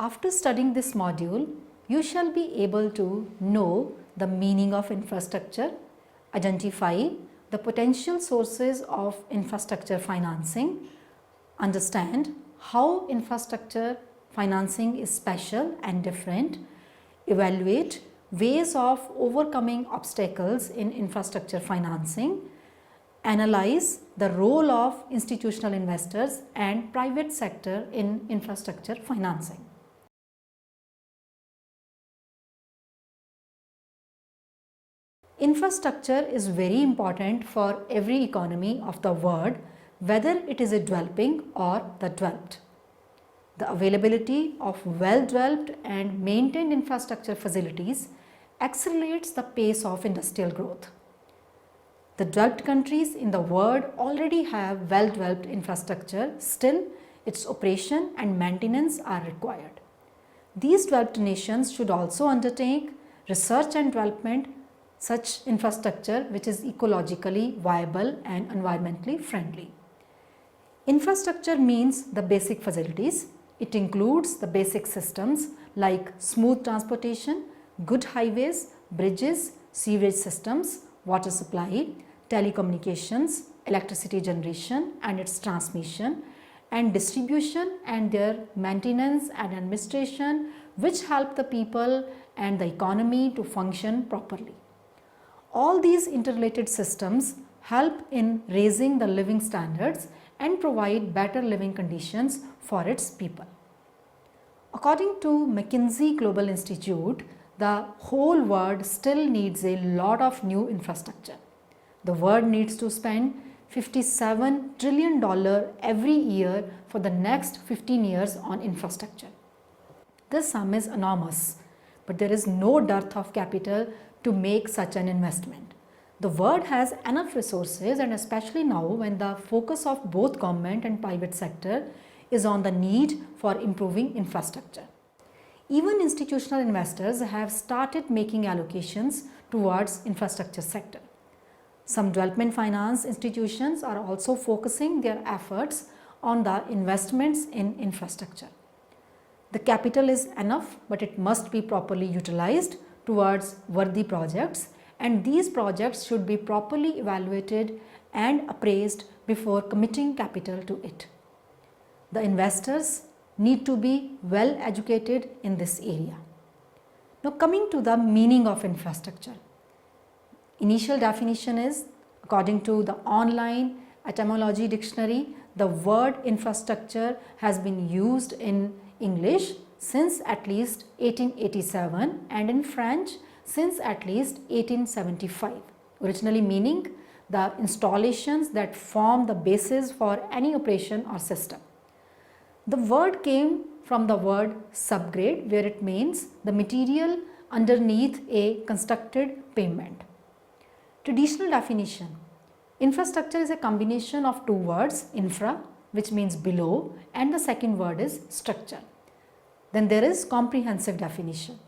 After studying this module, you shall be able to know the meaning of infrastructure, identify the potential sources of infrastructure financing, understand how infrastructure financing is special and different, evaluate ways of overcoming obstacles in infrastructure financing, analyze the role of institutional investors and private sector in infrastructure financing. Infrastructure is very important for every economy of the world, whether it is a developing or the developed. The availability of well-developed and maintained infrastructure facilities accelerates the pace of industrial growth. The developed countries in the world already have well-developed infrastructure, still its operation and maintenance are required. These developed nations should also undertake research and development such infrastructure which is ecologically viable and environmentally friendly. Infrastructure means the basic facilities. It includes the basic systems like smooth transportation, good highways, bridges, sewage systems, water supply, telecommunications, electricity generation and its transmission, and distribution and their maintenance and administration, which help the people and the economy to function properly. All these interrelated systems help in raising the living standards and provide better living conditions for its people. According to McKinsey Global Institute, the whole world still needs a lot of new infrastructure. The world needs to spend $57 trillion every year for the next 15 years on infrastructure. This sum is enormous, but there is no dearth of capital to make such an investment. The world has enough resources, and especially now when the focus of both government and private sector is on the need for improving infrastructure. Even institutional investors have started making allocations towards infrastructure sector. Some development finance institutions are also focusing their efforts on the investments in infrastructure. The capital is enough, but it must be properly utilized towards worthy projects, and these projects should be properly evaluated and appraised before committing capital to it. The investors need to be well educated in this area. Now coming to the meaning of infrastructure. Initial definition is, according to the online etymology dictionary, the word infrastructure has been used in English since at least 1887 and in French since at least 1875, originally meaning the installations that form the basis for any operation or system. The word came from the word subgrade, where it means the material underneath a constructed pavement. Traditional definition: infrastructure is a combination of two words, infra, which means below, and the second word is structure. Then there is comprehensive definition.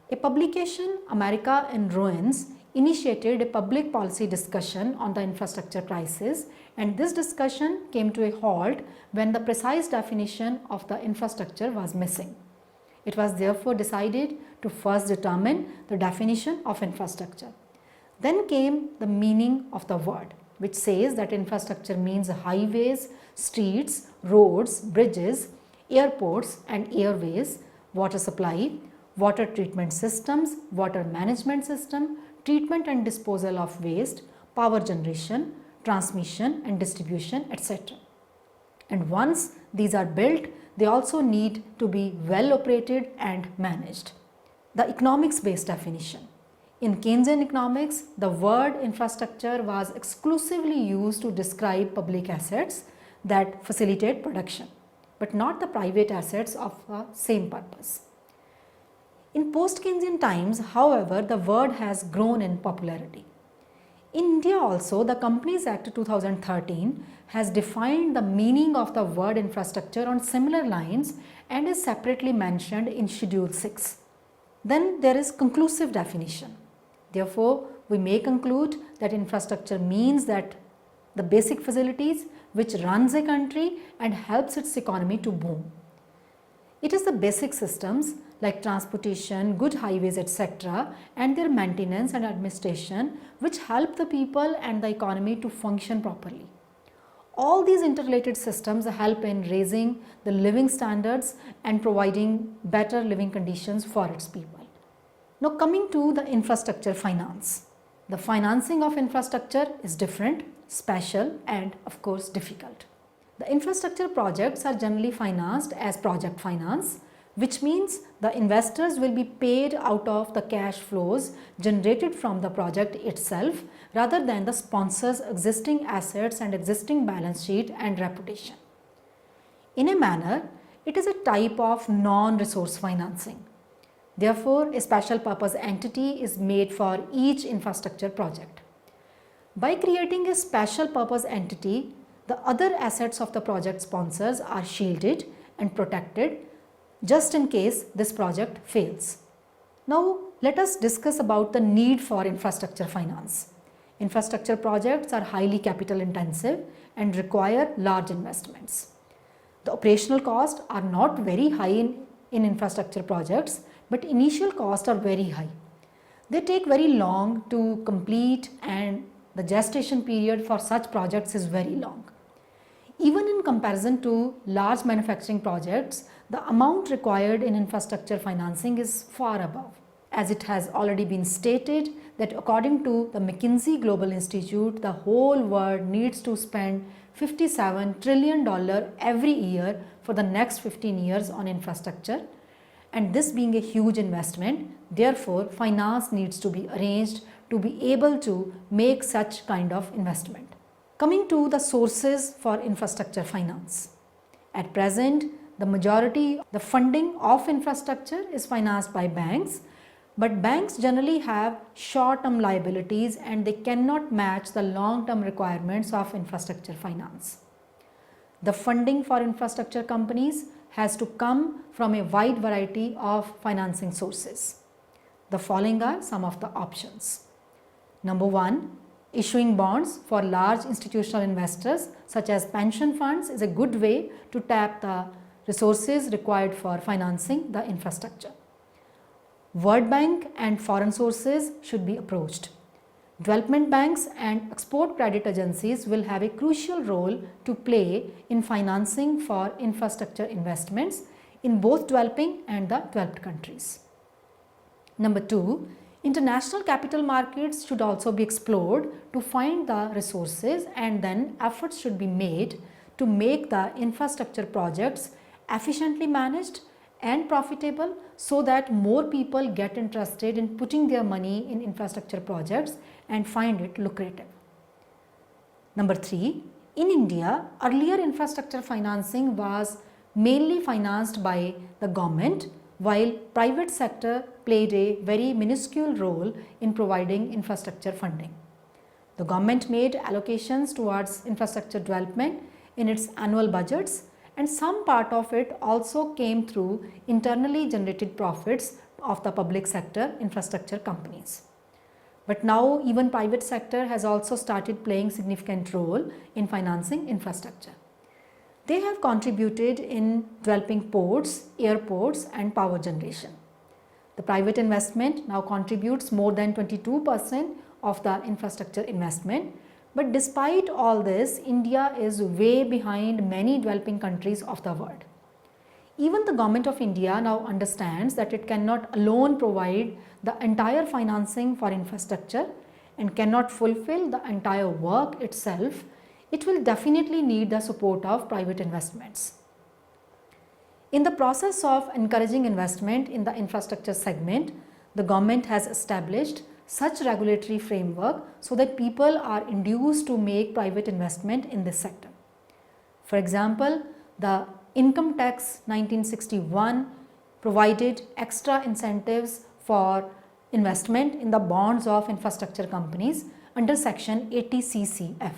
A publication, America in Ruins, initiated a public policy discussion on the infrastructure crisis, and this discussion came to a halt when the precise definition of the infrastructure was missing. It was therefore decided to first determine the definition of infrastructure. Then came the meaning of the word, which says that infrastructure means highways, streets, roads, bridges, airports and airways, water supply, water treatment systems, water management system, treatment and disposal of waste, power generation, transmission and distribution, etc. And once these are built, they also need to be well operated and managed. The economics based definition. In Keynesian economics, the word infrastructure was exclusively used to describe public assets that facilitate production, but not the private assets of the same purpose. In post-Keynesian times, however, the word has grown in popularity. In India also, the Companies Act 2013 has defined the meaning of the word infrastructure on similar lines and is separately mentioned in Schedule 6. Then there is conclusive definition. Therefore, we may conclude that infrastructure means that the basic facilities which runs a country and helps its economy to boom. It is the basic systems like transportation, good highways, etc., and their maintenance and administration which help the people and the economy to function properly. All these interrelated systems help in raising the living standards and providing better living conditions for its people. Now coming to the infrastructure finance. The financing of infrastructure is different, special and of course difficult. The infrastructure projects are generally financed as project finance, which means the investors will be paid out of the cash flows generated from the project itself rather than the sponsor's existing assets and existing balance sheet and reputation. In a manner, it is a type of non-resource financing. Therefore, a special purpose entity is made for each infrastructure project. By creating a special purpose entity, the other assets of the project sponsors are shielded and protected just in case this project fails. Now let us discuss about the need for infrastructure finance. Infrastructure projects are highly capital intensive and require large investments. The operational costs are not very high in infrastructure projects, but initial costs are very high. They take very long to complete and the gestation period for such projects is very long. Even in comparison to large manufacturing projects, the amount required in infrastructure financing is far above. As it has already been stated that according to the McKinsey Global Institute, the whole world needs to spend $57 trillion every year for the next 15 years on infrastructure. And this being a huge investment, therefore finance needs to be arranged to be able to make such kind of investment. Coming to the sources for infrastructure finance. At present, the majority, the funding of infrastructure is financed by banks, but banks generally have short-term liabilities and they cannot match the long-term requirements of infrastructure finance. The funding for infrastructure companies has to come from a wide variety of financing sources. The following are some of the options. Number one, issuing bonds for large institutional investors such as pension funds is a good way to tap the resources required for financing the infrastructure. World Bank and foreign sources should be approached. Development banks and export credit agencies will have a crucial role to play in financing for infrastructure investments in both developing and the developed countries. Number two, international capital markets should also be explored to find the resources, and then efforts should be made to make the infrastructure projects efficiently managed and profitable so that more people get interested in putting their money in infrastructure projects and find it lucrative. Number three, in India, earlier infrastructure financing was mainly financed by the government, while private sector played a very minuscule role in providing infrastructure funding. The government made allocations towards infrastructure development in its annual budgets, and some part of it also came through internally generated profits of the public sector infrastructure companies. But now even private sector has also started playing significant role in financing infrastructure. They have contributed in developing ports, airports and power generation. The private investment now contributes more than 22% of the infrastructure investment. But despite all this, India is way behind many developing countries of the world. Even the government of India now understands that it cannot alone provide the entire financing for infrastructure and cannot fulfill the entire work itself. It will definitely need the support of private investments. In the process of encouraging investment in the infrastructure segment, the government has established such regulatory framework so that people are induced to make private investment in this sector. For example, the Income Tax 1961 provided extra incentives for investment in the bonds of infrastructure companies under section 80 CCF.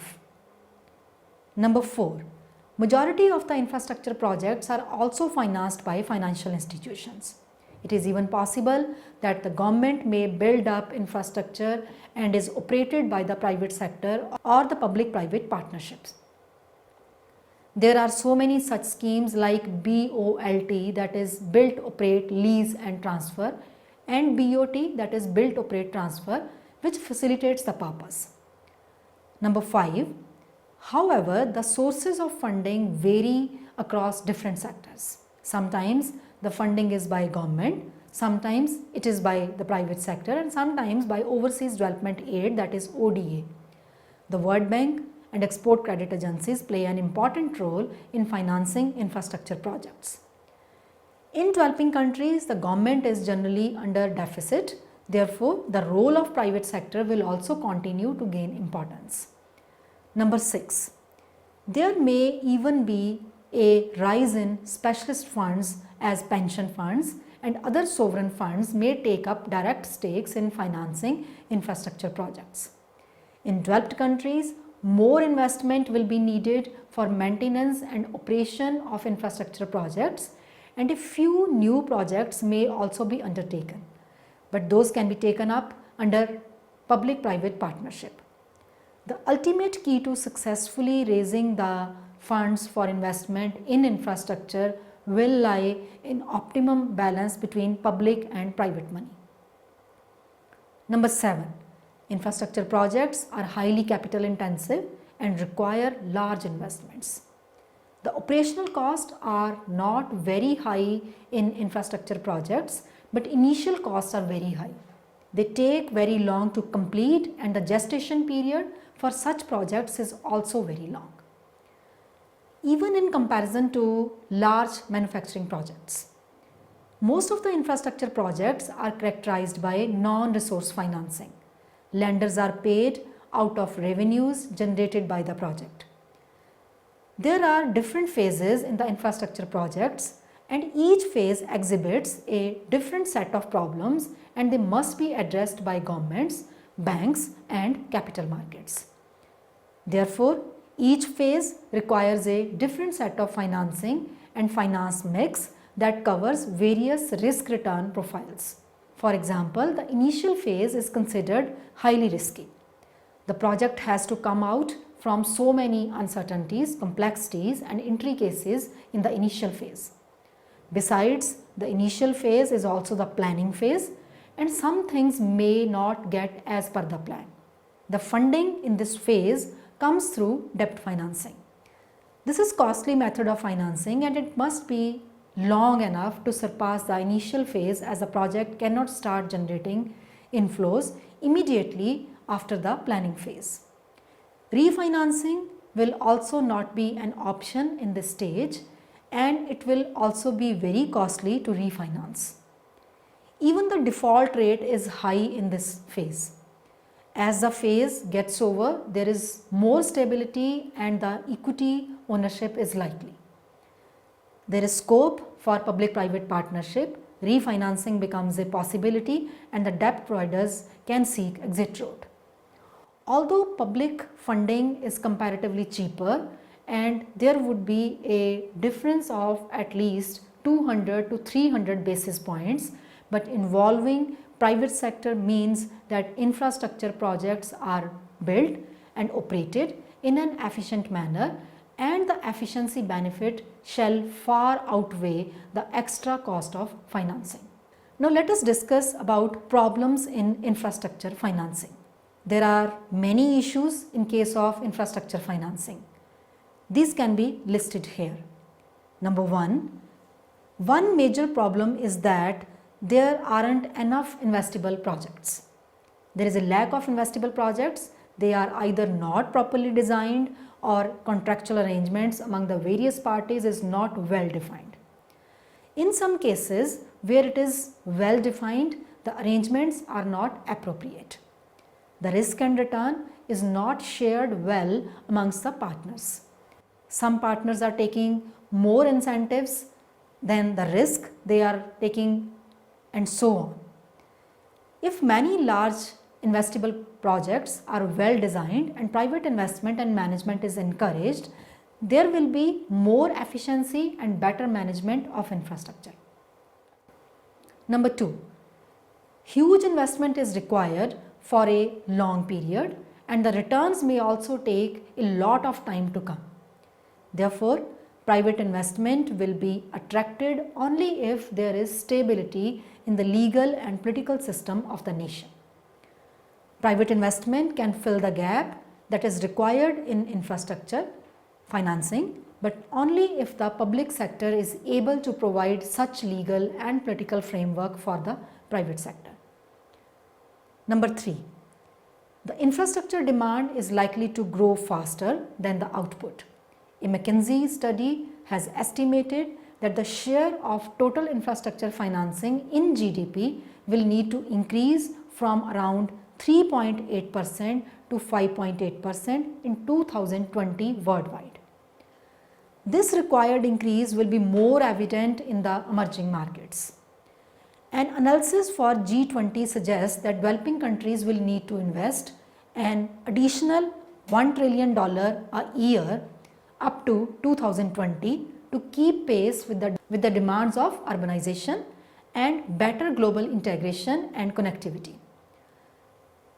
Number 4. Majority of the infrastructure projects are also financed by financial institutions. It is even possible that the government may build up infrastructure and is operated by the private sector or the public-private partnerships. There are so many such schemes like BOLT, that is build, operate, lease and transfer, and BOT, that is build, operate, transfer, which facilitates the purpose. Number 5. However, the sources of funding vary across different sectors. Sometimes the funding is by government, sometimes it is by the private sector, and sometimes by overseas development aid, that is ODA. The World Bank and export credit agencies play an important role in financing infrastructure projects. In developing countries, the government is generally under deficit. Therefore, the role of private sector will also continue to gain importance. Number 6. There may even be a rise in specialist funds as pension funds and other sovereign funds may take up direct stakes in financing infrastructure projects. In developed countries, more investment will be needed for maintenance and operation of infrastructure projects, and a few new projects may also be undertaken, but those can be taken up under public-private partnership. The ultimate key to successfully raising the funds for investment in infrastructure will lie in optimum balance between public and private money. Number 7. Infrastructure projects are highly capital intensive and require large investments. The operational costs are not very high in infrastructure projects, but initial costs are very high. They take very long to complete, and the gestation period for such projects is also very long, even in comparison to large manufacturing projects. Most of the infrastructure projects are characterized by non-resource financing. Lenders are paid out of revenues generated by the project. There are different phases in the infrastructure projects, and each phase exhibits a different set of problems, and they must be addressed by governments, banks and capital markets. Therefore, each phase requires a different set of financing and finance mix that covers various risk-return profiles. For example, the initial phase is considered highly risky. The project has to come out from so many uncertainties, complexities and intricacies in the initial phase. Besides, the initial phase is also the planning phase, and some things may not get as per the plan. The funding in this phase comes through debt financing. This is costly method of financing, and it must be long enough to surpass the initial phase, as the project cannot start generating inflows immediately after the planning phase. Refinancing will also not be an option in this stage, and it will also be very costly to refinance. Even the default rate is high in this phase. As the phase gets over, there is more stability and the equity ownership is likely. There is scope for public-private partnership. Refinancing becomes a possibility and the debt providers can seek exit route. Although public funding is comparatively cheaper and there would be a difference of at least 200 to 300 basis points, but involving private sector means that infrastructure projects are built and operated in an efficient manner, and the efficiency benefit shall far outweigh the extra cost of financing. Now let us discuss about problems in infrastructure financing. There are many issues in case of infrastructure financing. These can be listed here. Number one major problem is that there aren't enough investable projects. There is a lack of investable projects. They are either not properly designed or contractual arrangements among the various parties is not well defined. In some cases where it is well defined, the arrangements are not appropriate. The risk and return is not shared well amongst the partners. Some partners are taking more incentives than the risk they are taking, and so on. If many large investable projects are well designed and private investment and management is encouraged, there will be more efficiency and better management of infrastructure. Number two, huge investment is required for a long period and the returns may also take a lot of time to come. Therefore, private investment will be attracted only if there is stability in the legal and political system of the nation. Private investment can fill the gap that is required in infrastructure financing, but only if the public sector is able to provide such legal and political framework for the private sector. Number 3. The infrastructure demand is likely to grow faster than the output. A McKinsey study has estimated that the share of total infrastructure financing in GDP will need to increase from around 3.8% to 5.8% in 2020 worldwide. This required increase will be more evident in the emerging markets. An analysis for G20 suggests that developing countries will need to invest an additional $1 trillion a year up to 2020 to keep pace with the demands of urbanization and better global integration and connectivity.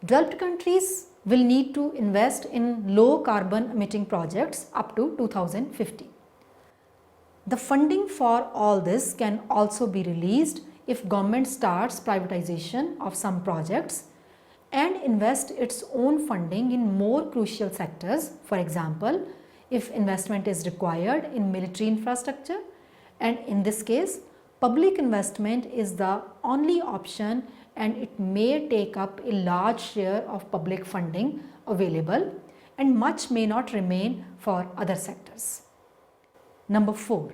Developed countries will need to invest in low carbon emitting projects up to 2050. The funding for all this can also be released if government starts privatization of some projects and invest its own funding in more crucial sectors. For example, if investment is required in military infrastructure, and in this case, public investment is the only option and it may take up a large share of public funding available and much may not remain for other sectors. Number 4.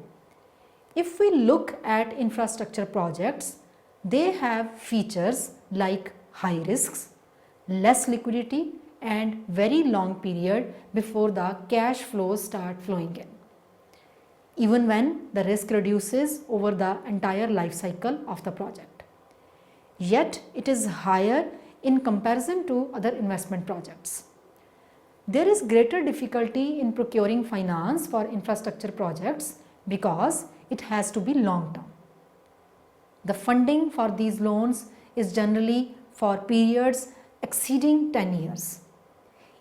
If we look at infrastructure projects, they have features like high risks, less liquidity and very long period before the cash flows start flowing in, even when the risk reduces over the entire life cycle of the project. Yet it is higher in comparison to other investment projects. There is greater difficulty in procuring finance for infrastructure projects because it has to be long term. The funding for these loans is generally for periods exceeding 10 years.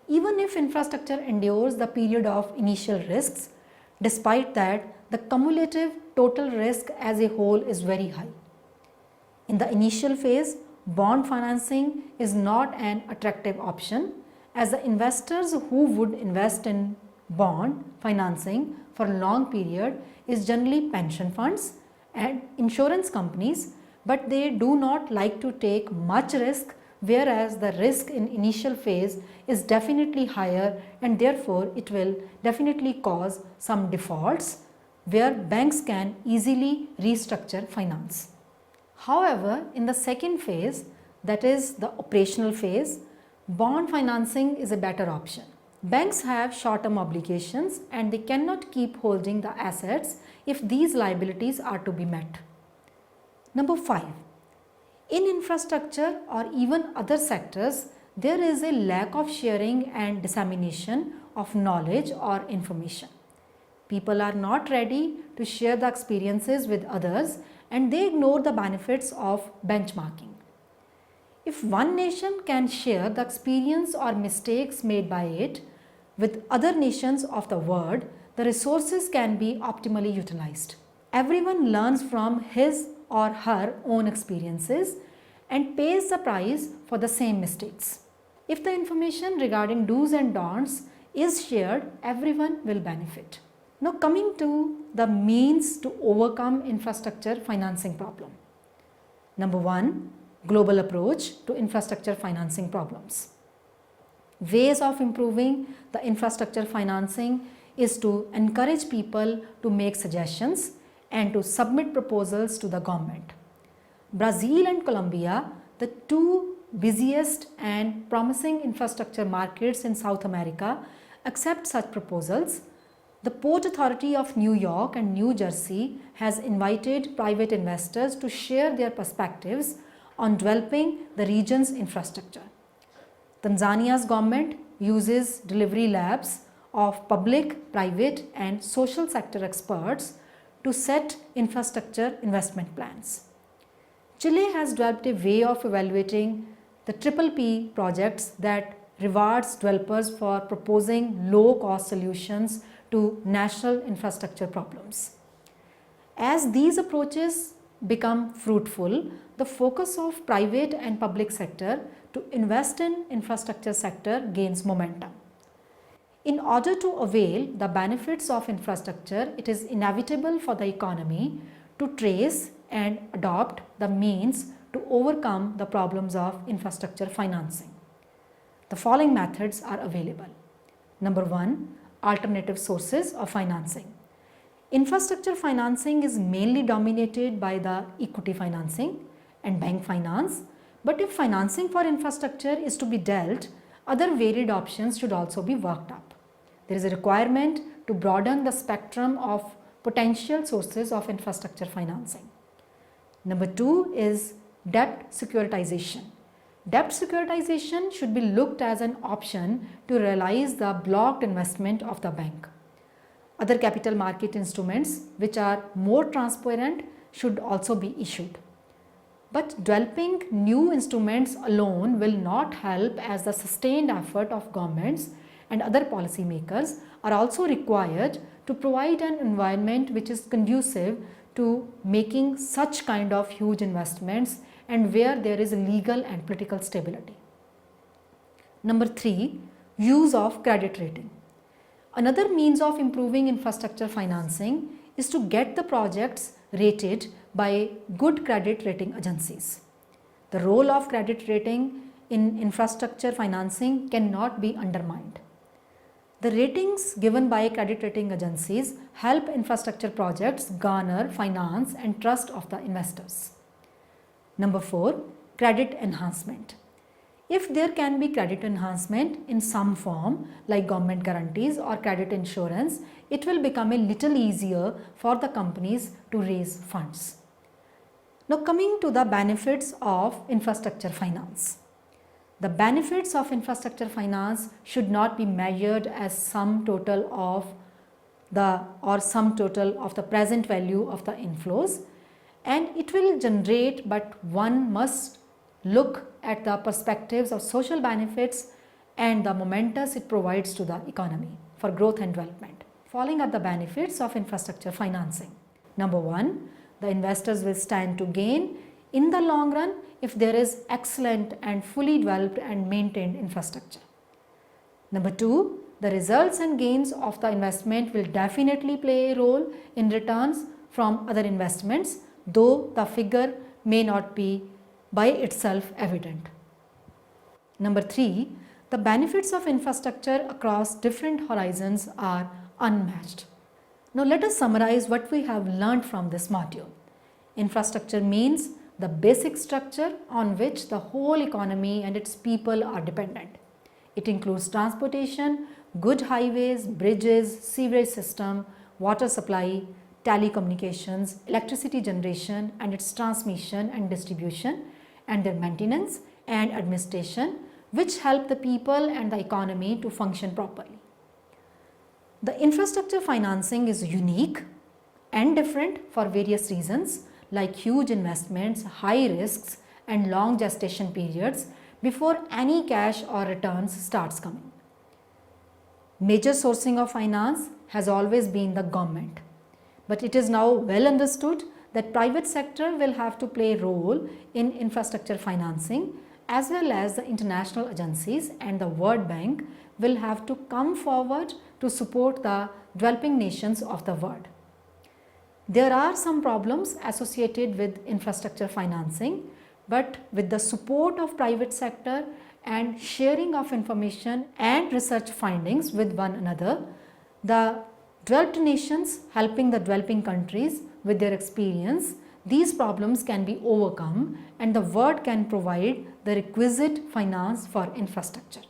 Even if infrastructure endures the period of initial risks, despite that, the cumulative total risk as a whole is very high. In the initial phase, bond financing is not an attractive option, as the investors who would invest in bond financing for a long period is generally pension funds and insurance companies, but they do not like to take much risk, whereas the risk in initial phase is definitely higher and therefore it will definitely cause some defaults where banks can easily restructure finance. However, in the second phase, that is the operational phase, bond financing is a better option. Banks have short-term obligations and they cannot keep holding the assets if these liabilities are to be met. Number 5. In infrastructure or even other sectors, there is a lack of sharing and dissemination of knowledge or information. People are not ready to share the experiences with others and they ignore the benefits of benchmarking. If one nation can share the experience or mistakes made by it with other nations of the world, the resources can be optimally utilized. Everyone learns from his or her own experiences and pays the price for the same mistakes. If the information regarding do's and don'ts is shared, everyone will benefit. Now coming to the means to overcome infrastructure financing problem. Number 1, global approach to infrastructure financing problems. Ways of improving the infrastructure financing is to encourage people to make suggestions and to submit proposals to the government. Brazil and Colombia, the two busiest and promising infrastructure markets in South America, accept such proposals. The Port Authority of New York and New Jersey has invited private investors to share their perspectives on developing the region's infrastructure. Tanzania's government uses delivery labs of public, private and social sector experts to set infrastructure investment plans. Chile has developed a way of evaluating the PPP projects that rewards developers for proposing low-cost solutions to national infrastructure problems. As these approaches become fruitful, the focus of private and public sector to invest in infrastructure sector gains momentum. In order to avail the benefits of infrastructure, it is inevitable for the economy to trace and adopt the means to overcome the problems of infrastructure financing. The following methods are available. Number 1, alternative sources of financing. Infrastructure financing is mainly dominated by the equity financing and bank finance, but if financing for infrastructure is to be dealt, other varied options should also be worked up. There is a requirement to broaden the spectrum of potential sources of infrastructure financing. Number 2 is debt securitization. Debt securitization should be looked as an option to realize the blocked investment of the bank. Other capital market instruments which are more transparent should also be issued. But developing new instruments alone will not help, as the sustained effort of governments and other policymakers are also required to provide an environment which is conducive to making such kind of huge investments and where there is legal and political stability. Number 3, use of credit rating. Another means of improving infrastructure financing is to get the projects rated by good credit rating agencies. The role of credit rating in infrastructure financing cannot be undermined. The ratings given by credit rating agencies help infrastructure projects garner finance and trust of the investors. Number 4, credit enhancement. If there can be credit enhancement in some form like government guarantees or credit insurance, it will become a little easier for the companies to raise funds. Now coming to the benefits of infrastructure finance. The benefits of infrastructure finance should not be measured as sum total of the present value of the inflows, and it will generate, but one must look at the perspectives of social benefits and the momentum it provides to the economy for growth and development. Following are the benefits of infrastructure financing. Number 1, the investors will stand to gain in the long run if there is excellent and fully developed and maintained infrastructure. Number 2, the results and gains of the investment will definitely play a role in returns from other investments, though the figure may not be by itself evident. Number 3, the benefits of infrastructure across different horizons are unmatched. Now let us summarize what we have learned from this module. Infrastructure means the basic structure on which the whole economy and its people are dependent. It includes transportation, good highways, bridges, sewerage system, water supply, telecommunications, electricity generation and its transmission and distribution, and their maintenance and administration, which help the people and the economy to function properly. The infrastructure financing is unique and different for various reasons like huge investments, high risks and long gestation periods before any cash or returns starts coming. Major sourcing of finance has always been the government, but it is now well understood that private sector will have to play a role in infrastructure financing, as well as the international agencies and the World Bank will have to come forward to support the developing nations of the world. There are some problems associated with infrastructure financing, but with the support of private sector and sharing of information and research findings with one another, the developed nations helping the developing countries with their experience, these problems can be overcome and the world can provide the requisite finance for infrastructure.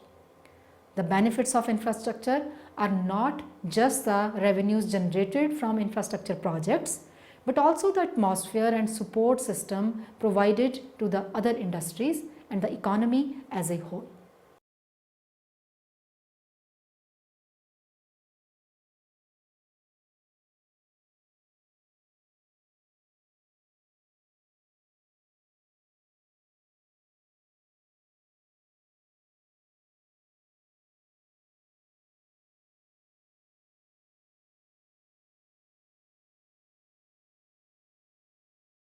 The benefits of infrastructure are not just the revenues generated from infrastructure projects, but also the atmosphere and support system provided to the other industries and the economy as a whole.